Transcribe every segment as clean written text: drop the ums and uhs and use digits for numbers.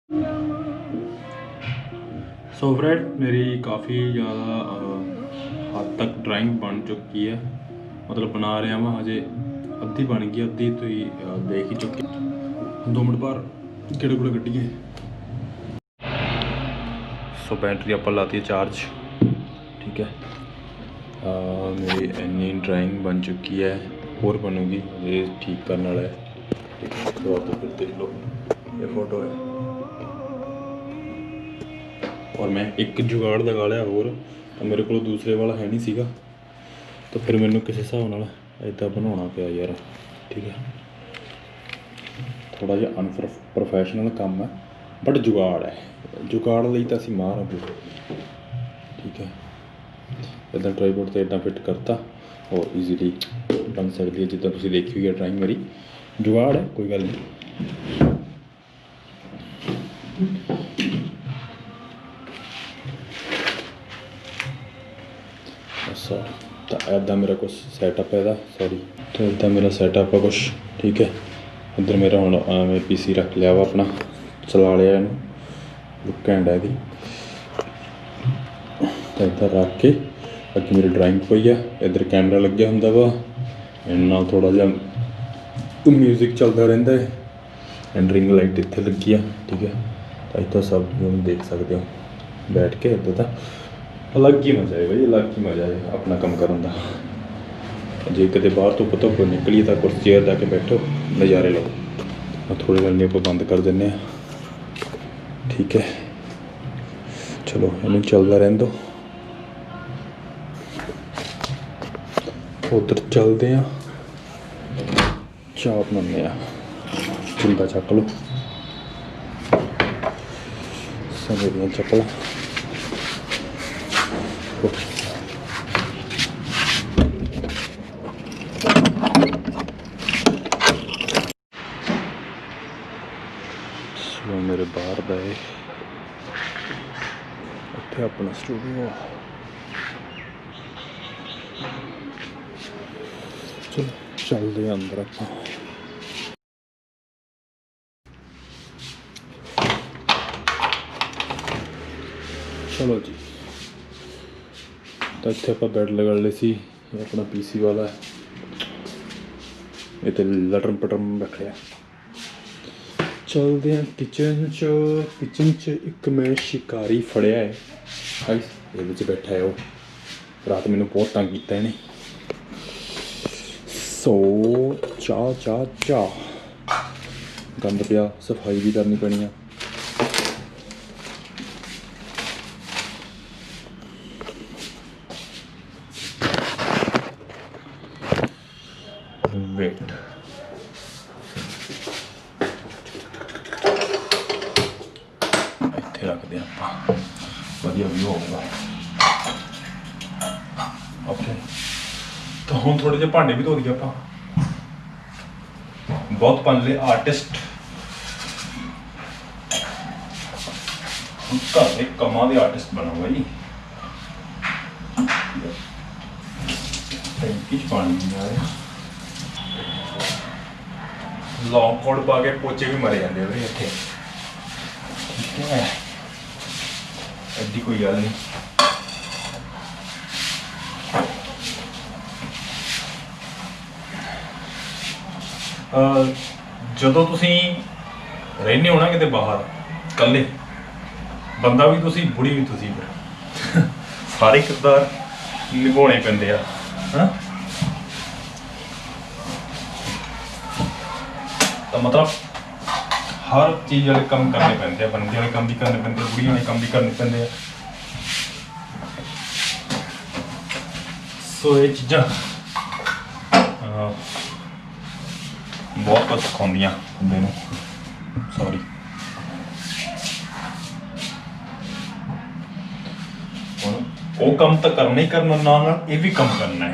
So friend, मेरी काफ़ी ज़्यादा हद तक ड्राइंग बन चुकी है। मतलब बना रहा मैं हजे, अद्धी बन गई, अद्धी तो ही देख ही चुके। 2 मिनट बाहर गेड़े गुड़े कट्टिए। सो बैटरी आप लाती है चार्ज, ठीक है। मेरी इन्नी ड्राइंग बन चुकी है, और बनूगी, ये ठीक करने वाला है। ठीक है, तो आप फिर देख लो, ये फोटो है। और मैं एक जुगाड़ लगा लिया और, तो मेरे को दूसरे वाला है नहीं सीगा, तो फिर मैंने किसी हिसाब नाल इदा बनाना पिया यार। ठीक है, थोड़ा जिहा अनप्रोफैशनल काम है, बट जुगाड़ है, जुगाड़ लई तां असीं मार पूरे। ठीक है, इदा ट्राईपोड ते इदा फिट करता और ईजीली बन सकती है, जिद्दां तुसीं देखी हुई है ड्राइंग मेरी। जुगाड़ है, कोई गल नहीं। अच्छा, तो इदा मेरा कुछ सैटअप है, सॉरी, तो इदा मेरा सैटअप है कुछ। ठीक है, इधर मेरा हुण मैं पीसी रख लिया वा अपना, चला लिया इनू, लुक एंड है दी। तो इधर रख के अगे मेरी ड्राइंग पई है, इधर कैमरा लग्या हुंदा वा, इन्हां नाल थोड़ा जिहा म्यूजिक चलता रहिंदा है, एंड रिंग लाइट इत्थे लगी है। ठीक है, तो इत्थों सब तुम देख सकते हो बैठ के। इधर का अलग ही मज़ा है भाई, अलग ही मज़ा है अपना काम करन दा। जे किते बाहर धुप्प धुप्प निकली तो कुर्सी चेयर जाके बैठो, नज़ारे लो। थोड़ी गल नहीं, बंद कर दें। ठीक है, चलो इन्हू चलता रहन दो। उधर चलते हैं, चाह बनाने, चुंदा चक लो, समय दियाँ चप्पल। मेरे बाहर गए, इत्थे अपना स्टूडियो। चलो चलते अंदर आप। चलो जी, तो इत्थे आप बैड लगा ले सी, ये अपना पीसी वाला है, ये तो लटरम पटरम रखा। चलते हैं किचन च एक मैं शिकारी फड़िया है, ये बैठा है। वो रात मैनू बहुत तंग किया इन्हें। सो चाह चाह चाह गंद पिया, सफाई भी करनी पैनी है। वेट, इत्थे रखते आप, वधिया व्यू होगा। ओके, तो हम थोड़े जे भांडे भी धो दिए आप। बहुत बन ले आर्टिस्ट, घर के कमां दे आर्टिस्ट बनो भाई। टैंकी च पानी नहीं आ रहा, लॉन्ग कोट पा के पोचे भी मरे जाते भाई इत्थे। ठीक है, एडी कोई गल नहीं। ਜਦੋਂ ਤੁਸੀਂ ਰਹਿੰਦੇ ਹੋ ਨਾ ਕਿਤੇ ਬਾਹਰ ਇਕੱਲੇ, ਬੰਦਾ ਵੀ ਤੁਸੀਂ, ਬੁੜੀ ਵੀ ਤੁਸੀਂ, ਫਿਰ ਸਾਰੇ ਕਿਰਦਾਰ ਨਿਭਾਉਣੇ ਪੈਂਦੇ ਆ, ਹੈ। ਤਾਂ ਮਤਲਬ हर चीज़ वाले काम करने पैंते हैं, बंदे वाले काम भी करने पैंते, बुढ़िया वाले काम भी करने पैंते हैं। सो ये चीज़ा बहुत कुछ सिखाउंदियां बंदे नूं। सॉरी, वो काम तो करना ही करना, नाल ये भी काम करना है,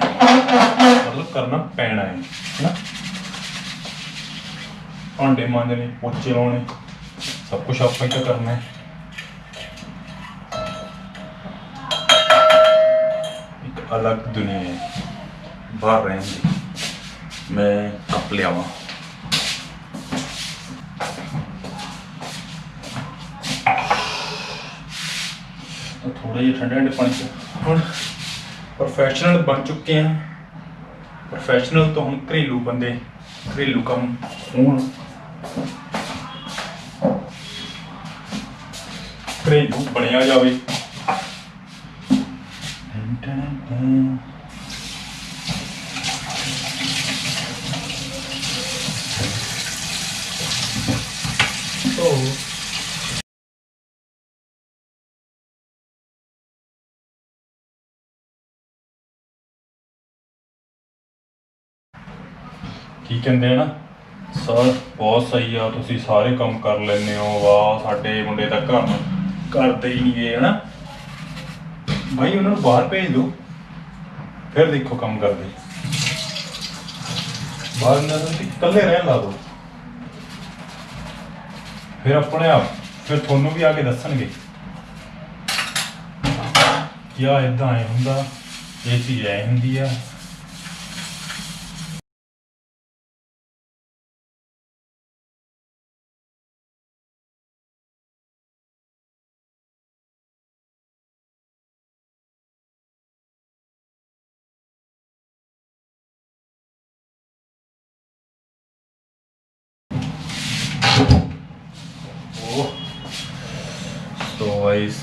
मतलब करना पैना है ना। भांडे मांजने, पोचे लाने, सब कुछ आप ही तो करना है। एक अलग दुनिया है बाहर रहने की। मैं कप लिया थोड़े जे ठंडे ठंडे पानी हुण प्रोफैशनल बन चुके हैं। प्रोफैशनल तो हुण घरेलू बंदे घरेलू काम होण घरेलू बनिया जाए। की कहते हैं ना सर बहुत सही आ, तुसीं सारे काम कर लेंदे हो, वाह साडे मुंडे तां काम करते ही नहीं गए है ना भाई, उन्होंने बाहर भेज दो फिर देखो काम करते। बाहर कल्ले रहन ला दो, फिर अपने आप फिर थोनों भी आके दसणगे कि आ इदां ऐ हुंदा, ये चीज़ ऐ हुंदी आ। तो गाइस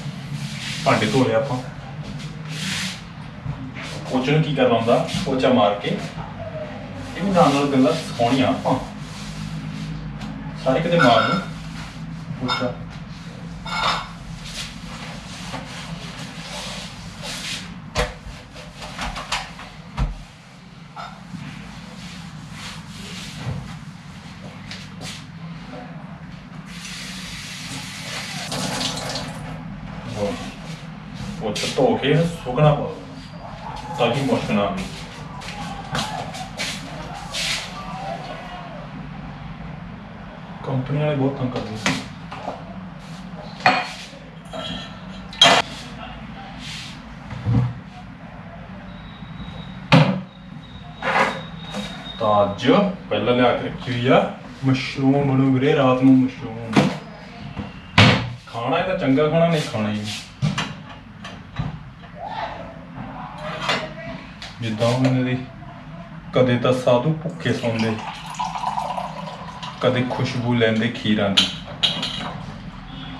भांडे धो लिया आप, पोचे नूं की करना हुंदा, पोचा मार के इहनूं नाल नाल गल्लां सिखाउणियां आपां सारे किते मार दो पोचा। पोचा धो के सुकना पाओ ताकि मुश्क ना आए। कंपनी वाले बहुत तंग करते हैं। तो अज पहला लिया के रखी हुई है मशरूम बनू वीरे, रात में मशरूम खाना है तो चंगा खाना, नहीं खाना ही जिद्दां उन्होंने दी कदे तो साधु भुखे सौंदे, कदे खुशबू लेंदे खीरां दी,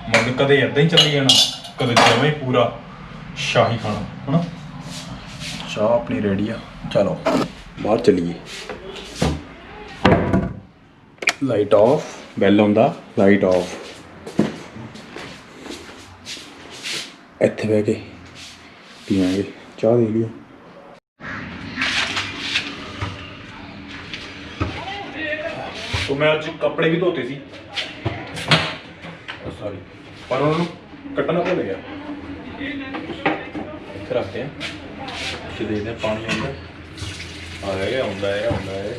मतलब कदे इदां ही चली जाना, कदे जमें पूरा शाही खाना है ना। चाह अपनी रेडी आ, चलो बाहर चलीए। लाइट ऑफ, बैल आउंदा, लाइट ऑफ। इत्थे बह के पीवांगे चाह, दे लियो। तो मैं आज कपड़े भी धोते सी, सॉरी, पर उन्होंने कट्टना भूल गया। इत्थे रखते हैं, देखते हैं पानी आउंदा है।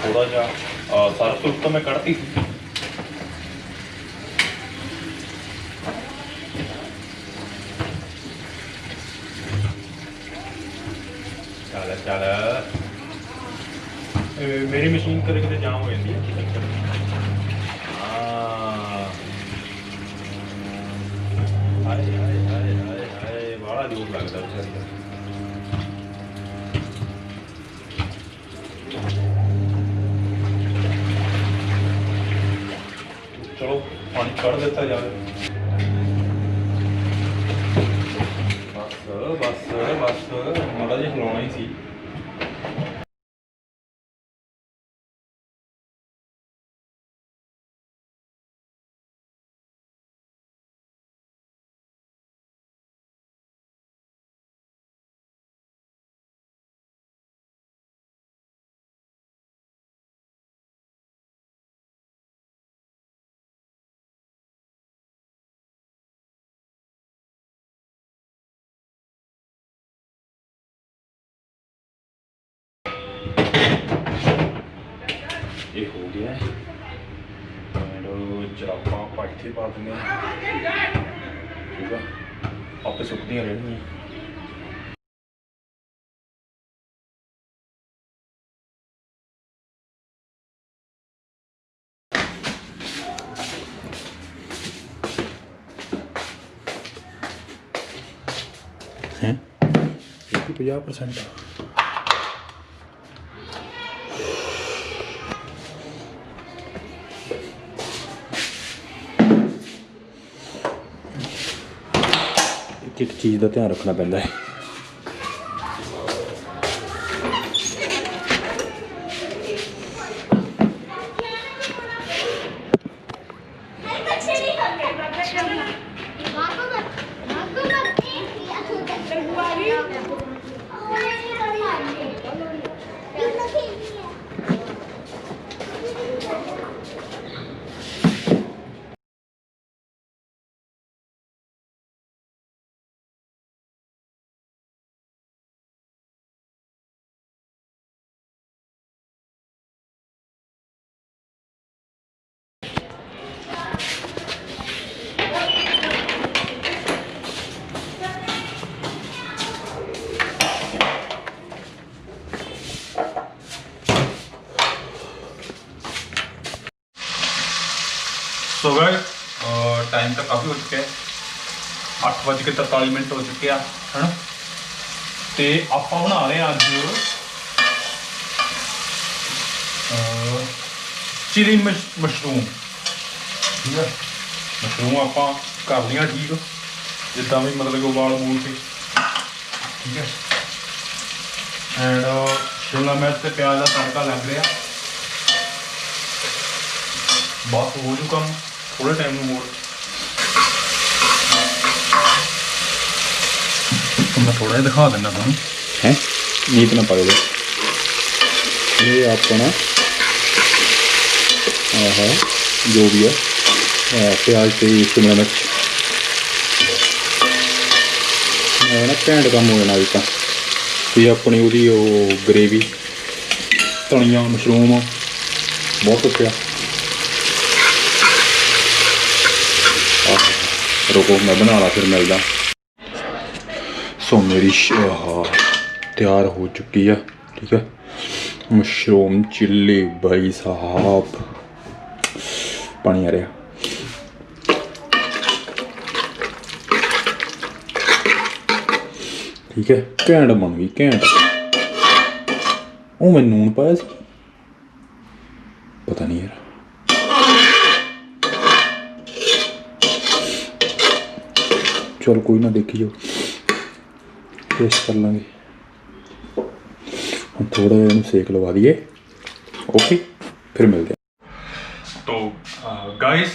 थोड़ा जा सर्फ सुर्फ तो मैं कढ़ती थी। चल मेरी मशीन कदे कदे जाम हो जाती है। बड़ा जोर लगता बेचारी। चलो पानी कढ़ देता जाए। बस माड़ा जिहा हिलाउणा ही सी। ये हो गया है, जराबां आप इत्थे पा देंगे, ठीक है, आपे सुकदियां रहनियां। है 50%। एक चीज़ का ध्यान रखना पैंदा है। सो गाइस टाइम तो काफ़ी हो चुका है, 8:43 हो चुके हैं है ना। तो आप बना रहे हैं अज चिली मशरूम, ठीक है। मशरूम आप कर लिया ठीक, जिदा भी मतलब उबाल बूल के, ठीक है। एंड शिमला मिर्च से प्याज का तड़का लग रहा, बस हो जू काम थोड़े टाइम में मोड़। तो मैं थोड़ा दिखा देना तुम है, नीत ना पाओ ये अपना जो भी है प्याज से शिमला मिर्च ना घैंट काम हो जाना। अभी तो अपनी वो ग्रेवी धनिया मशरूम बहुत कुछ। रुको मैं बना ला फिर मिलदा। सो मेरी तैयार हो चुकी है, ठीक है। मशरूम चिल्ली भाई साहब, पानी आ रहा। ठीक है, घैंट बन गई घैंट। वो मैं नून पाया सी, पता नहीं यार। चल कोई ना, देखी जाओ, टेस्ट कर लेंगे। हम थोड़ा जिहा सेक लवा दिए, ओके फिर मिलते हैं। तो गाइस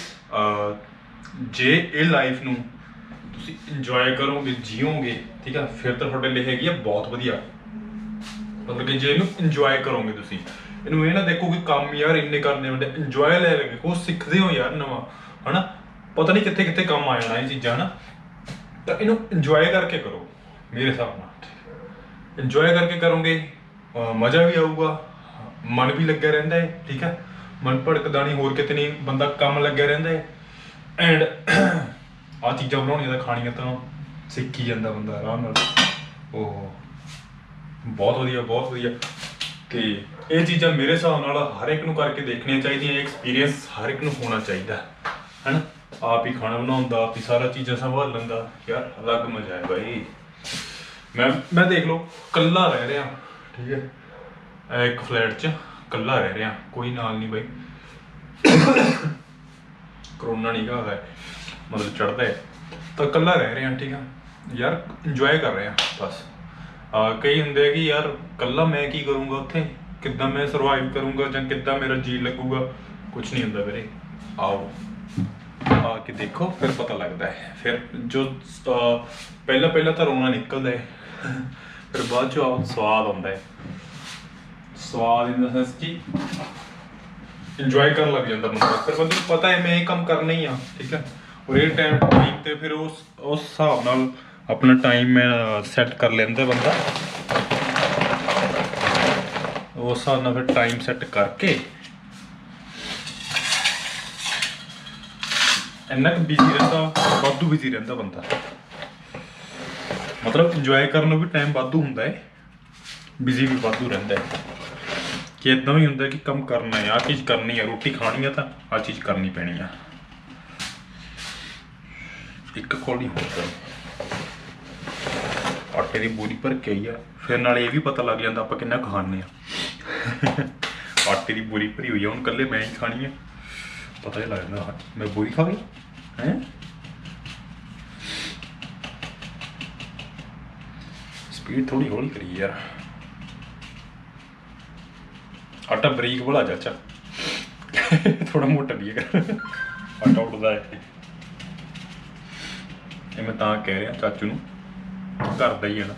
जे ये लाइफ नूं तुसीं इंजॉय करोगे जियोगे, ठीक है, फिर तो तुहाडे लिए हैगी है बहुत वधिया। मतलब कि जे इनू इंजॉय करोगे तुसीं, इनू ये ना देखो कि काम यार इन्ने करने होंदे, इंजॉय ले लगे कुछ सीखते हो यार नवा, है ना। पता नहीं कित्थे कित्थे काम आ जाना ये चीज़ां ना। तो इनू इंजॉय करके करो, मेरे हिसाब नाल इंजॉय करके करोगे मज़ा भी आऊगा, मन भी लग्या रहिंदा है, ठीक है। मन भड़कदा नहीं, होर किते नहीं, बंदा काम लग्या रहिंदा है। एंड आ चीज़ां बनाउणियां तां खाणियां तां सीखी जांदा बंदा आराम नाल। ओह बहुत वधिया बहुत वधिया। ते ये चीज़ां मेरे हिसाब नाल हर एक नूं करके देखणियां चाहीदियां, एक्सपीरियंस हर एक नूं होना चाहिदा है ना। आप ही खाना बनाउंदा, आप ही सारा चीज़ां संभालन दा यार अलग मजा है भाई। मैं देख लो कल्ला रह रहा, ठीक है, एक फ्लैट च कल्ला रह रहा, कोई नाल नहीं भाई। करोना नहीं गा है मतलब चढ़ता है, तो कल्ला रह रहा, ठीक है यार, इंजॉय कर रहे हैं बस। कई होंगे कि यार कल्ला मैं की करूँगा उत्थे, किद्दां मैं सर्वाइव करूँगा जां किद्दां मेरा जी लगूगा, कुछ नहीं होंदा वीरे। आओ आके देखो फिर पता लगता है। फिर जो पहला तो रोना निकलता है, फिर बाद चो स्वाद आता है। स्वाद इन द सेंस कि इंजॉय कर लग जाता बंदा, फिर बंदे को पता है मैं ये काम करना ही, ठीक है। और ये टाइम ते फिर उस हिसाब नाल अपना टाइम मैं सैट कर लेंदा बंदा, उस हिसाब नाल फिर टाइम सैट करके इन्ना बिजी रहता, वाधू बिजी रहता बंदा। मतलब इंजॉय करने भी टाइम वाधू होंदा है, बिजी भी वाधू रहता है। कि इदा भी होंदा कि कम करना है, आ चीज़ करनी है, रोटी खानी है तो आ चीज़ करनी पैनी है। एक कौली होता ਆਟੇ ਦੀ ਬੋਰੀ ਭਰ ਕੇ ਆਈ ਆ, ਫਿਰ ਨਾਲੇ ਇਹ ਵੀ ਪਤਾ ਲੱਗ ਜਾਂਦਾ ਆਪਾਂ ਕਿੰਨਾ ਖਾਣੇ ਆ। ਆਟੇ ਦੀ ਬੋਰੀ ਭਰੀ ਹੋਈ ਆ, ਹੁਣ ਇਕੱਲੇ ਮੈਂ ਹੀ ਖਾਣੀ ਆ, ਪਤਾ ਹੀ ਲੱਗ ਜਾਂਦਾ ਮੈਂ ਬੋਰੀ ਖਾ ਗਈ ਹੈ। ਸਪੀਡ ਥੋੜੀ ਹੌਲੀ ਕਰੀ ਯਾਰ। ਆਟਾ ਬਰੀਕ ਬੜਾ ਚਾਚਾ, ਥੋੜਾ ਮੋਟਾ ਵੀ ਹੈਗਾ, ਆਟਾ ਉੱਡਦਾ ਹੈ। ਇਹ ਮੈਂ ਤਾਂ ਕਹਿ ਰਿਹਾ ਚਾਚੂ ਨੂੰ, ਘਰ ਦਾ ਹੀ ਹੈ ਨਾ।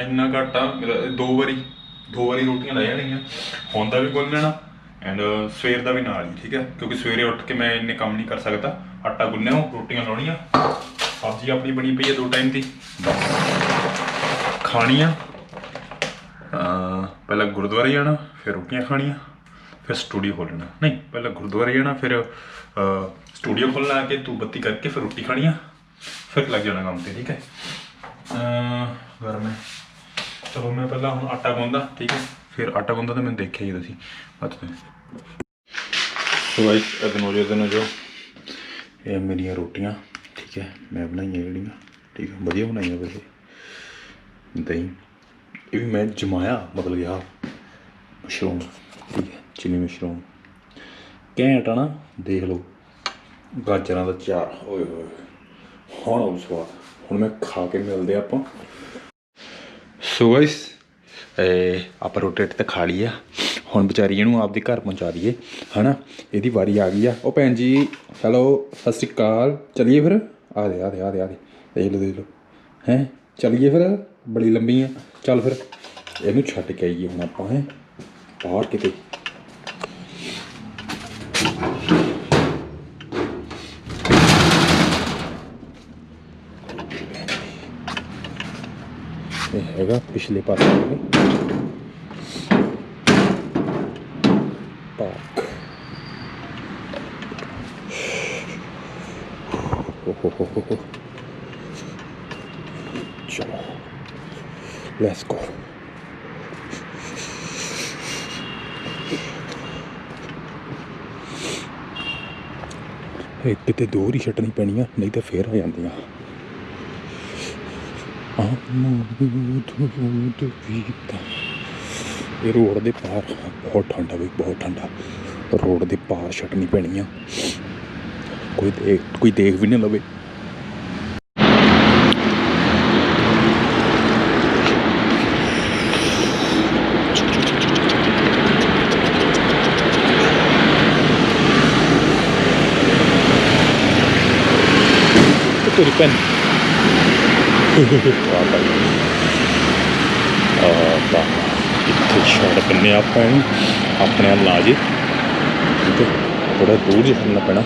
ਇੰਨਾ ਘੱਟ ਆ, ਦੋ ਵਾਰੀ ਰੋਟੀਆਂ ਲੈ ਜਾਣੀਆਂ, ਹੁਣ ਦਾ ਵੀ ਗੁੰਨ ਲੈਣਾ ਐਂਡ ਸਵੇਰ ਦਾ ਵੀ ਨਾਲ ਹੀ, ਠੀਕ ਹੈ। ਕਿਉਂਕਿ ਸਵੇਰੇ ਉੱਠ ਕੇ ਮੈਂ ਇੰਨੇ ਕੰਮ ਨਹੀਂ ਕਰ ਸਕਦਾ। ਆਟਾ ਗੁੰਨਿਆ, ਰੋਟੀਆਂ ਲਾਉਣੀਆਂ, ਸਬਜ਼ੀ ਆਪਣੀ ਬਣੀ ਪਈ ਹੈ 2 ਟਾਈਮ ਦੀ, ਖਾਣੀਆਂ। ਪਹਿਲਾਂ ਗੁਰਦੁਆਰੇ ਜਾਣਾ, ਫਿਰ ਰੋਟੀਆਂ ਖਾਣੀਆਂ, ਫਿਰ ਸਟੂਡੀਓ ਖੋਲ੍ਹਣਾ। ਨਹੀਂ, ਪਹਿਲਾਂ ਗੁਰਦੁਆਰੇ ਜਾਣਾ, ਫਿਰ ਸਟੂਡੀਓ ਖੋਲ੍ਹਣਾ, ਕੇ ਧੂਪ ਬੱਤੀ ਕਰਕੇ ਫਿਰ ਰੋਟੀ ਖਾਣੀ ਆ, ਫਿਰ ਲੱਗ ਜਾਣਾ ਕੰਮ 'ਤੇ, ਠੀਕ ਹੈ। ਗਰਮ ਹੈ, ਚਲੋ ਮੈਂ ਪਹਿਲਾਂ ਹੁਣ ਆਟਾ ਗੁੰਨਦਾ, ਠੀਕ ਹੈ। ਫਿਰ ਆਟਾ ਗੁੰਨਦਾ ਤਾਂ ਮੈਨੂੰ ਦੇਖਿਆ ਹੀ ਤੁਸੀਂ ਹੱਥ 'ਤੇ। ਸੋ ਗਾਇਸ ਇਧਰ ਜੋ ਇਹ ਮੇਰੀਆਂ ਰੋਟੀਆਂ, ਠੀਕ ਹੈ, ਮੈਂ ਬਣਾਈਆਂ ਜਿਹੜੀਆਂ, ਠੀਕ ਹੈ, ਵਧੀਆ ਬਣਾਈਆਂ ਵੈਸੇ। ਦਹੀਂ ਇਹ ਵੀ ਮੈਂ ਜਮਾਇਆ, ਮਤਲਬ ਆਹ ਮਸ਼ਰੂਮ, ਠੀਕ ਹੈ, ਚਿਲੀ ਮਸ਼ਰੂਮ ਘੈਂਟ ਆ ਨਾ। ਦੇਖ ਲਓ ਗਾਜਰਾਂ ਦਾ ਚਾਰ, ਓਏ ਹੋਏ ਹੁਣ ਆਉ ਸਵਾਦ। ਹੁਣ ਮੈਂ ਖਾ ਕੇ ਮਿਲਦੇ ਆਪਾਂ। ਸੋ ਗਾਇਸ ਆਪਾਂ ਰੋਟੀ ਤਾਂ ਖਾ ਲਈ ਆ, ਹੁਣ ਵਿਚਾਰੀ ਇਹਨੂੰ ਆਪਦੇ ਘਰ ਪਹੁੰਚਾ ਦਈਏ, ਹੈ ਨਾ। ਇਹਦੀ ਵਾਰੀ ਆ ਗਈ ਆ। ਉਹ ਭੈਣ ਜੀ ਹੈਲੋ, ਸਤਿ ਸ਼੍ਰੀ ਅਕਾਲ। ਚਲੀਏ ਫਿਰ, ਆ ਦੇ ਦੇਖ ਲਓ ਹੈਂ, ਚਲੀਏ ਫਿਰ, ਬੜੀ ਲੰਬੀ ਆ। ਚੱਲ ਫਿਰ ਇਹਨੂੰ ਛੱਡ ਕੇ ਆਈਏ ਹੁਣ ਆਪਾਂ, ਹੈ ਬਾਹਰ ਕਿਤੇ। ਇਹ ਹੈਗਾ ਪਿਛਲੇ ਪਾਸੇ ਪਾਰਕ। ਚਲੋ ਲੈਟਸ ਗੋ। ਇਹ ਕਿਤੇ ਦੂਰ ਹੀ ਛੱਡਣੀ ਪੈਣੀ ਆ, ਨਹੀਂ ਤਾਂ ਫੇਰ ਆ ਜਾਂਦੀਆਂ। ਇਹ ਰੋਡ ਦੇ ਪਾਰ ਬਹੁਤ ਠੰਡਾ ਬਈ, ਬਹੁਤ ਠੰਡਾ। ਰੋਡ ਦੇ ਪਾਰ ਛੱਡਣੀ ਪੈਣੀ ਆ, ਕੋਈ ਦੇਖ ਵੀ ਨਾ ਲਵੇ। ਤੇਰੀ ਭੈਣ ਇੱਥੇ ਛੱਡ ਦਿੰਦੇ ਆਪਾਂ ਇਹਨੂੰ, ਆਪਣੇ ਵੱਲ ਲਾ ਜੇ, ਠੀਕ ਹੈ। ਥੋੜ੍ਹਾ ਦੂਰ ਜਿਹਾ ਛੱਡਣਾ ਪੈਣਾ।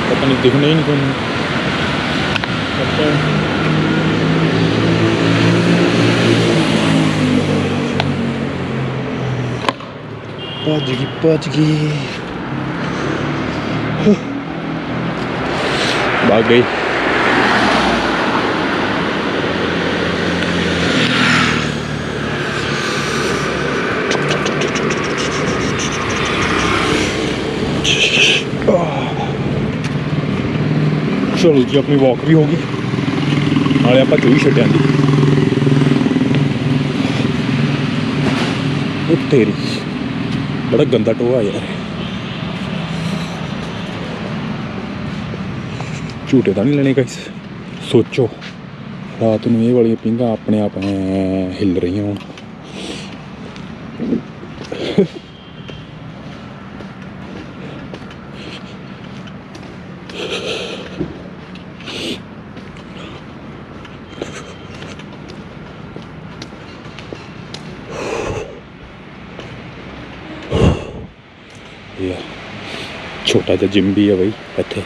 ਪਤਾ ਨਹੀਂ ਦਿਖਣਾ ਹੀ ਨਹੀਂ ਤੁਹਾਨੂੰ। ਭੱਜ ਗਈ भाग गई। चलो जी अपनी वॉक भी होगी, नाले आप चूही छड्या दी। तेरी बड़ा गंदा टोआ यार, झूठे तो नहीं लेने गाइस। सोचो रात में ये वाली पिंगा अपने आप हिल रही हूँ। छोटा जा जिम भी है भाई इत्थे।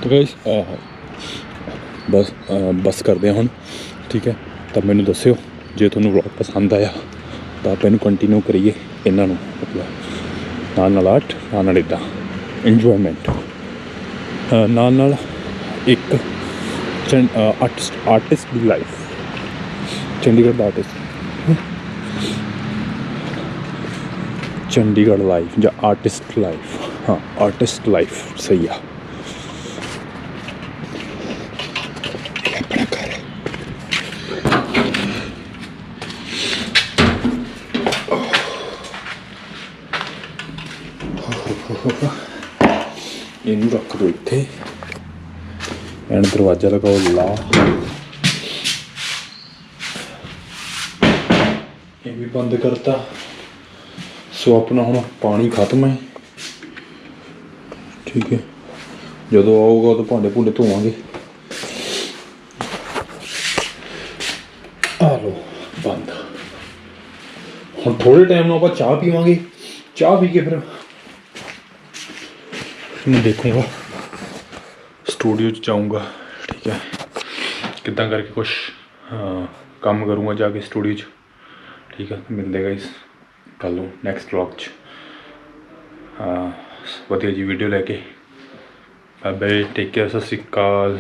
तो गाइस बस करते हैं हुण, ठीक है। तो मैनू दस्सिओ जे तुहानू व्लॉग पसंद आया ਤਾਂ ਆਪਾਂ ਇਹਨੂੰ ਕੰਟੀਨਿਊ ਕਰੀਏ ਇਹਨਾਂ ਨੂੰ, ਮਤਲਬ ਨਾਲ ਆਰਟ ਨਾਲ ਇੱਦਾਂ ਇੰਜੋਇਮੈਂਟ ਨਾਲ ਇੱਕ ਆਰਟਿਸਟ ਦੀ ਲਾਈਫ, ਚੰਡੀਗੜ੍ਹ ਦਾ ਆਰਟਿਸਟ, ਚੰਡੀਗੜ੍ਹ ਲਾਈਫ ਜਾਂ ਆਰਟਿਸਟ ਲਾਈਫ। ਹਾਂ ਆਰਟਿਸਟ ਲਾਈਫ ਸਹੀ ਆ। ਇਹ ਆਪਣਾ ਘਰ ਹੈ। ਇਹਨੂੰ ਰੱਖ ਦਿਓ ਇੱਥੇ, ਐਂਡ ਦਰਵਾਜ਼ਾ ਲਗਾਓ ਲਾ। ਇਹ ਵੀ ਬੰਦ ਕਰਤਾ। ਸੋ ਆਪਣਾ ਹੁਣ ਪਾਣੀ ਖਤਮ ਹੈ, ਠੀਕ ਹੈ। ਜਦੋਂ ਆਊਗਾ ਉਦੋਂ ਭਾਂਡੇ ਭੂੰਡੇ ਧੋਵਾਂਗੇ। ਆ ਲਓ ਬੰਦ। ਹੁਣ ਥੋੜ੍ਹੇ ਟਾਈਮ ਨੂੰ ਆਪਾਂ ਚਾਹ ਪੀਵਾਂਗੇ। ਚਾਹ ਪੀ ਕੇ ਫਿਰ मैं देखूँगा, स्टूडियो जाऊँगा, ठीक है। कितना करके कुछ काम करूँगा जाके स्टूडियो, ठीक है। मिलते गाइस कल नैक्सट व्लॉग च वधिया जी वीडियो लैके। बाय बाय, टेक केयर, सत श्री अकाल।